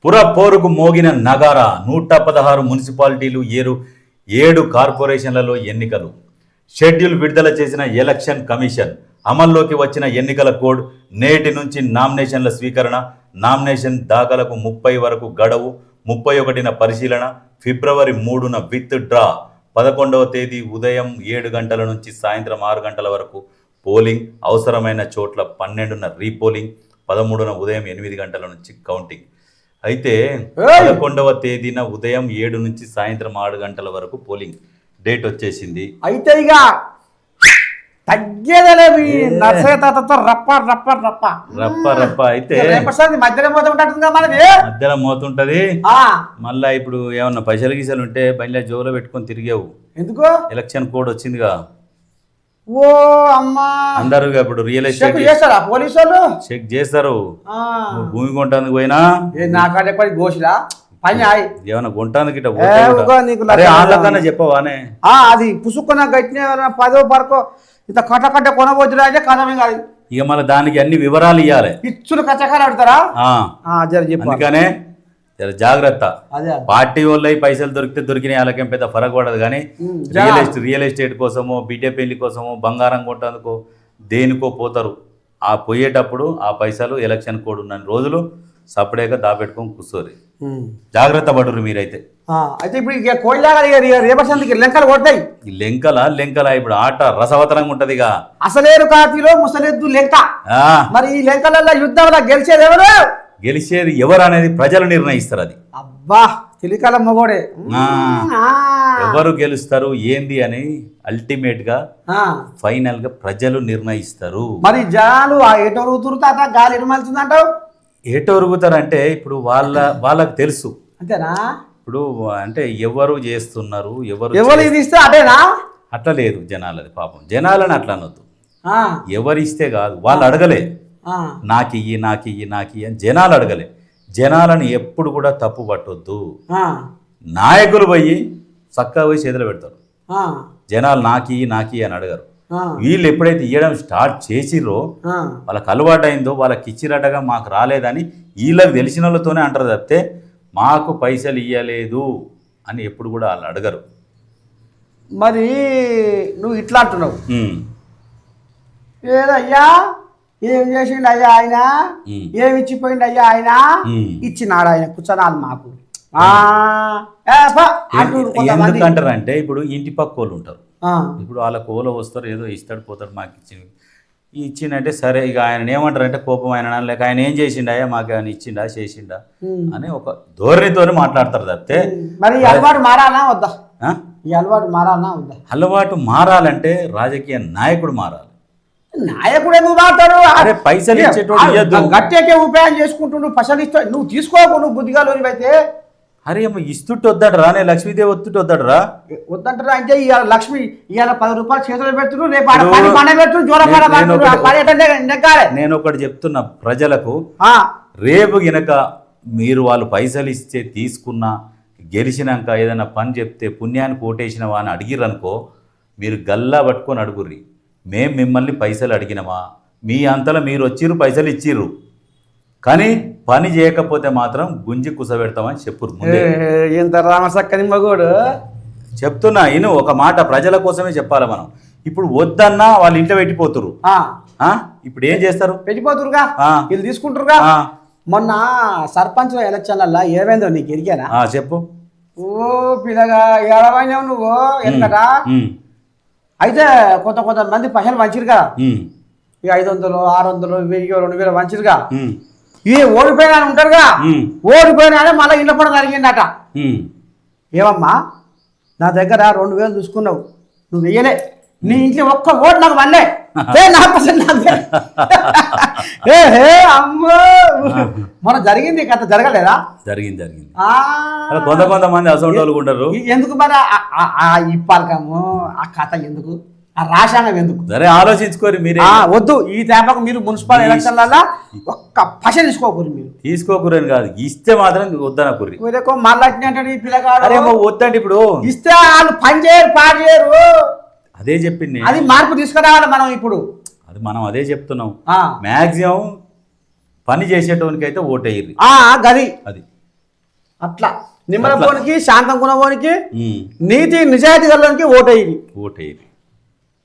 పురపోరుకు మోగిన నగార 116 మున్సిపాలిటీలు 7 కార్పొరేషన్లలో ఎన్నికలు. షెడ్యూల్ విడుదల చేసిన ఎలక్షన్ కమిషన్. అమల్లోకి వచ్చిన ఎన్నికల కోడ్. నేటి నుంచి నామినేషన్ల స్వీకరణ. నామినేషన్ దాఖలకు 30 వరకు గడువు. 31న పరిశీలన. ఫిబ్రవరి 3న విత్ డ్రా. 11వ తేదీ ఉదయం 7 గంటల నుంచి సాయంత్రం 6 గంటల వరకు పోలింగ్. అవసరమైన చోట్ల 12న రీపోలింగ్. 13న ఉదయం 8 గంటల నుంచి కౌంటింగ్. అయితే 11వ తేదీన ఉదయం 7 నుంచి సాయంత్రం 6 గంటల వరకు పోలింగ్ డేట్ వచ్చేసింది. అయితే ఇక తగ్గేదలేవి నర్సయ్యతో రప్ప రప్ప రప్ప రప్ప రప్ప. అయితే మధ్యలో మోతుంటది మనది, మధ్యలో మోతుంటది. మళ్ళా ఇప్పుడు ఏమన్నా పైసలు గీసలు ఉంటే బండిలో జోలో పెట్టుకొని తిరిగావు. ఎందుకు? ఎలక్షన్ కోడ్ వచ్చిందిగా. ఓ అమ్మా, అందరూ ఇప్పుడు రియల్ ఎస్టేట్ చేస్తారా పోలీసు వాళ్ళు? చెక్ చేస్తారు. భూమి కొంటానికి పోయినా నాకంటే గోషిలా పని ఏమన్నా కొంటానికి చెప్పవానే అది పుసుకున్న గట్టిన 10వ వరకు ఇంత కట్ట కట్ట కొనబోతున్నా అంటే కథమే కాదు. ఇక మళ్ళీ దానికి అన్ని వివరాలు ఇవ్వాలి. పిచ్చులు కచ్చకాలు ఆడతారా? అందుకనే జాగ్రత్త. పార్టీ వాళ్ళు పైసలు దొరికితే దొరికిన వాళ్ళకేం పెద్ద ఫరక్ పడదు. కానీ రియల్ ఎస్టేట్ కోసమో బిడ్డ పెళ్లి కోసమో బంగారం కొట్టేందుకో దేనికో పోతారు. ఆ పోయేటప్పుడు ఆ పైసలు ఎలక్షన్ కోడ్ ఉన్న రోజులు సపరేట్గా దాపెట్టుకొని కూర్చోరు. జాగ్రత్త పడురు మీరైతే. అయితే ఇప్పుడు లెంకలు కొడతాయి. లెంకల ఇప్పుడు ఆట రసవతరంగా ఉంటది. అసలేరు కాతిలో ముసలెద్దు లెంక. మరి ఈ లెంకలలో యుద్ధంలో గెలిచేది ఎవరు? గెలిచేది ఎవరు అనేది ప్రజలు నిర్ణయిస్తారు. అది అబ్బా తెలికాల మగోడే. ఎవరు గెలుస్తారు ఏంది అని అల్టిమేట్ గా ఫైనల్ గా ప్రజలు నిర్ణయిస్తారు. మరి జనాలు ఎటొరుగుతురుతా గాలి ఎరుమలుతుందంటావు? ఎటొరుగుతారంటే ఇప్పుడు వాళ్ళకు తెలుసు. అంతేనా? ఇప్పుడు అంటే ఎవరు చేస్తున్నారు, ఎవరు ఇది ఇస్తే అదేనా? అట్లా లేదు జనాలది. పాపం జనాలని అట్లా అనొద్దు. ఎవరిస్తే కాదు, వాళ్ళు అడగలే నాకు ఇయ్యి అని జనాలు అడగలే. జనాలను ఎప్పుడు కూడా తప్పు పట్టొద్దు. నాయకులు పోయి చక్కగా పోయి చేతులు పెడతారు. జనాలు నాకి అని అడగరు. వీళ్ళు ఎప్పుడైతే ఇవ్వడం స్టార్ట్ చేసిర్రో వాళ్ళకి అలవాటైందో వాళ్ళకి ఇచ్చిరటగా మాకు రాలేదని వీళ్ళకి తెలిసిన వాళ్ళతోనే అంటారు తప్పితే మాకు పైసలు ఇవ్వలేదు అని ఎప్పుడు కూడా వాళ్ళు అడగరు. మరి నువ్వు ఇట్లా అంటున్నావు, ఏదయ్యా ఏం చేసిండు అయ్యా ఆయన, ఏమి ఇచ్చిపోయిండు అయ్యా ఆయన, ఇచ్చినాడు ఆయన కూర్చొనాలి మాకు ఎందుకంటారంటే ఇప్పుడు ఇంటి పక్క వాళ్ళు ఉంటారు. ఇప్పుడు వాళ్ళ కోలో వస్తారు, ఏదో ఇస్తాడు పోతాడు, మాకు ఇచ్చిండంటే సరే. ఇక ఆయన ఏమంటారంటే కోపం ఆయన లేక ఆయన ఏం చేసిండా, మాకు ఆయన ఇచ్చిండా చేసిండా అని ఒక ధోరణితోనే మాట్లాడతారు తప్పితే. మరి అలవాటు మారాలా వద్దా? ఈ అలవాటు మారాలా వద్దా? అలవాటు మారాలంటే రాజకీయ నాయకుడు మారాలి. నాయకుడు ఎందుకు మాట్లాడు? అరే పైసలు ఇచ్చేటోడు గట్టేకే ఉపాయం చేసుకుంటుండు, పైసలు ఇస్తా నువ్వు తీసుకోకు. నువ్వు బుద్ధిగా లోనివైతే అరే అమ్మ ఇస్తుంటే వద్దడరా, నేను లక్ష్మీదేవి వస్తుంటే వద్దడరా. వద్దంటారా అంటే ఇవాళ లక్ష్మి ఇవాళ 10 రూపాయలు చేతులు పెడుతున్నారు, రేపు పెడుతున్నారు. నేను ఒకటి చెప్తున్నా ప్రజలకు, రేపు గినక మీరు వాళ్ళు పైసలు ఇస్తే తీసుకున్నా గెలిచినాక ఏదైనా పని చెప్తే పుణ్యానికి ఓటేసిన వాని అడిగిరనుకో, మీరు గల్లా పట్టుకొని అడుగుర్రి. మేము మిమ్మల్ని పైసలు అడిగినమా, మీ అంతలో మీరు వచ్చిర్రు పైసలు ఇచ్చిర్రు, కానీ పని చేయకపోతే మాత్రం గుంజి కుసబెడతామని చెప్పురు. ఎంత రామసక్కని మగోడు చెప్తున్నా ఇను ఒక మాట, ప్రజల కోసమే చెప్పాలి మనం. ఇప్పుడు వద్దన్నా వాళ్ళు ఇంట్లో పెట్టిపోతురు. ఇప్పుడు ఏం చేస్తారు? పెట్టిపోతురుగా, వీళ్ళు తీసుకుంటారుగా. మొన్న సర్పంచ్ ఎలక్షన్లల్లో ఏమైందో నీకు ఎరిగానా? చెప్పు. ఓ పిల్లగా ఏడవైనావు నువ్వు ఎందుకట. అయితే కొంతమంది పైసలు వంచిరుగా, ఇక 500 600 1000 2000 వంచిరుగా. ఈ ఓడిపోయినా ఉంటారుగా, ఓడిపోయినా మళ్ళీ ఇళ్ళ పడ జరిగిందట. ఏమమ్మా నా దగ్గర 2000 చూసుకున్నావు, నువ్వు వెయ్యలే, నీ ఇంట్లో ఒక్క ఓటు నాకు వల్లే అమ్మో. మన జరిగింది కథ జరగలేదా? జరిగింది. కొంతమంది అసలు ఉంటారు. ఎందుకు మరి ఇప్పాలకము ఆ కథ ఎందుకు, ఆ రాశాంగం ఎందుకు? సరే ఆలోచించుకోరు మీరే. వద్దు ఈ తేపకు మీరు మున్సిపల్ ఎలక్షన్ల ఒక్క పశ తీసుకోకూరు. మీరు తీసుకోకూరని కాదు, ఇస్తే మాత్రం వద్దనకూరి. మళ్ళీ పిల్లగాడు వద్దండి. ఇప్పుడు ఇస్తే వాళ్ళు పని చేయరు పాడు చేయరు. అదే చెప్పింది, అది మార్పు తీసుకురావాలి మనం. ఇప్పుడు అది మనం అదే చెప్తున్నాం. మ్యాక్సిమం పని చేసేటోనికి అయితే ఓటేయ్యి. గది అది అట్లా నిమ్మల పోనికి శాంతం గుణపోనికి ఉమ్. నీతి నిజాయితీ గల్లోనికి ఓటేయి. ఓటేది